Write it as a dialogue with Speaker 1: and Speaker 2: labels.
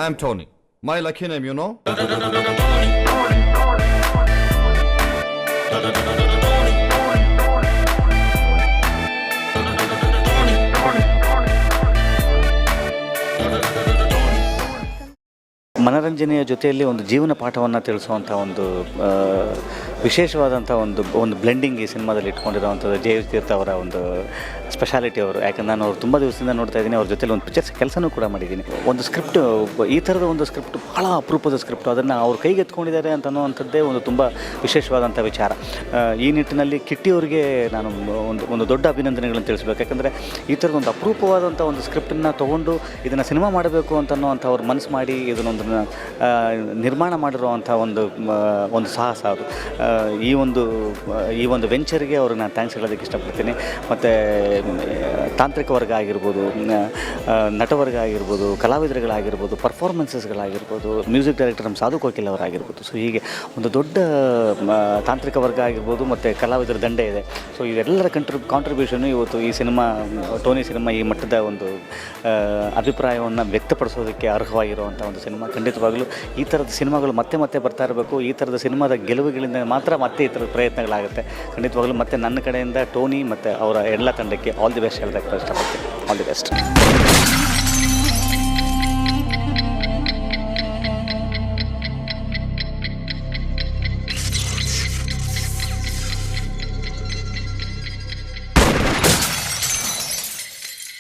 Speaker 1: I'm Tony. My lucky name, you know?
Speaker 2: ಮನರಂಜನೆಯ ಜೊತೆಯಲ್ಲಿ ಒಂದು ಜೀವನ ಪಾಠವನ್ನು ತಿಳಿಸುವಂಥ ಒಂದು ವಿಶೇಷವಾದಂಥ ಒಂದು ಬ್ಲೆಂಡಿಂಗ್ ಈ ಸಿನಿಮಾದಲ್ಲಿ ಇಟ್ಕೊಂಡಿರೋವಂಥದ್ದು ಜಯತೀರ್ಥ ಅವರ ಒಂದು ಸ್ಪೆಷಾಲಿಟಿ ಅವರು. ಯಾಕಂದ್ರೆ ನಾನು ಅವ್ರು ತುಂಬ ದಿವಸದಿಂದ ನೋಡ್ತಾ ಇದ್ದೀನಿ, ಅವ್ರ ಜೊತೆಲಿ ಒಂದು ಪಿಕ್ಚರ್ಸ್ ಕೆಲಸನೂ ಕೂಡ ಮಾಡಿದ್ದೀನಿ. ಒಂದು ಸ್ಕ್ರಿಪ್ಟು, ಈ ಥರದ ಒಂದು ಸ್ಕ್ರಿಪ್ಟ್ ಭಾಳ ಅಪರೂಪದ ಸ್ಕ್ರಿಪ್ಟು, ಅದನ್ನು ಅವ್ರು ಕೈಗೆ ಎತ್ಕೊಂಡಿದ್ದಾರೆ ಅಂತ ಅನ್ನೋವಂಥದ್ದೇ ಒಂದು ತುಂಬ ವಿಶೇಷವಾದಂಥ ವಿಚಾರ. ಈ ನಿಟ್ಟಿನಲ್ಲಿ ಕಿಟ್ಟಿಯವರಿಗೆ ನಾನು ಒಂದು ದೊಡ್ಡ ಅಭಿನಂದನೆಗಳನ್ನು ತಿಳಿಸ್ಬೇಕು. ಯಾಕಂದರೆ ಈ ಥರದ ಒಂದು ಅಪರೂಪವಾದಂಥ ಒಂದು ಸ್ಕ್ರಿಪ್ಟನ್ನು ತೊಗೊಂಡು ಇದನ್ನು ಸಿನಿಮಾ ಮಾಡಬೇಕು ಅಂತನ್ನೋವಂಥ ಅವ್ರು ಮನಸ್ಸು ಮಾಡಿ ಇದನ್ನೊಂದನ್ನು ನಿರ್ಮಾಣ ಮಾಡಿರುವಂಥ ಒಂದು ಸಾಹಸ ಅದು. ಈ ಒಂದು ವೆಂಚರ್ಗೆ ಅವ್ರಿಗೆ ನಾನು ಥ್ಯಾಂಕ್ಸ್ ಹೇಳೋದಕ್ಕೆ ಇಷ್ಟಪಡ್ತೀನಿ. ಮತ್ತು ತಾಂತ್ರಿಕ ವರ್ಗ ಆಗಿರ್ಬೋದು, ನಟವರ್ಗ ಆಗಿರ್ಬೋದು, ಕಲಾವಿದರುಗಳಾಗಿರ್ಬೋದು, ಪರ್ಫಾರ್ಮೆನ್ಸಸ್ಗಳಾಗಿರ್ಬೋದು, ಮ್ಯೂಸಿಕ್ ಡೈರೆಕ್ಟರ್ ನಮ್ಮ ಸಾಧು ಕೋಕಿಲ್ ಅವರಾಗಿರ್ಬೋದು. ಸೊ ಹೀಗೆ ಒಂದು ದೊಡ್ಡ ತಾಂತ್ರಿಕ ವರ್ಗ ಆಗಿರ್ಬೋದು ಮತ್ತು ಕಲಾವಿದರ ದಂಡೆ ಇದೆ. ಸೊ ಇವೆಲ್ಲರ ಕಾಂಟ್ರಿಬ್ಯೂಷನ್ನು ಇವತ್ತು ಈ ಸಿನಿಮಾ, ಟೋನಿ ಸಿನಿಮಾ ಈ ಮಟ್ಟದ ಒಂದು ಅಭಿಪ್ರಾಯವನ್ನು ವ್ಯಕ್ತಪಡಿಸೋದಕ್ಕೆ ಅರ್ಹವಾಗಿರುವಂಥ ಒಂದು ಸಿನಿಮಾ. ಖಂಡಿತವಾಗಲೂ ಈ ಥರದ ಸಿನಿಮಾಗಳು ಮತ್ತೆ ಬರ್ತಾ ಇರಬೇಕು. ಈ ಥರದ ಸಿನಿಮಾದ ಗೆಲುವುಗಳಿಂದ ಮಾತ್ರ ಮತ್ತೆ ಈ ಥರದ ಪ್ರಯತ್ನಗಳಾಗುತ್ತೆ. ಖಂಡಿತವಾಗಲೂ ಮತ್ತೆ ನನ್ನ ಕಡೆಯಿಂದ ಟೋನಿ ಮತ್ತು ಅವರ ಎಲ್ಲ ತಂಡಕ್ಕೆ ಆಲ್ ದಿ ಬೆಸ್ಟ್ ಹೇಳೋದಕ್ಕೆ ಇಷ್ಟಪಡ್ತೀನಿ. All the best.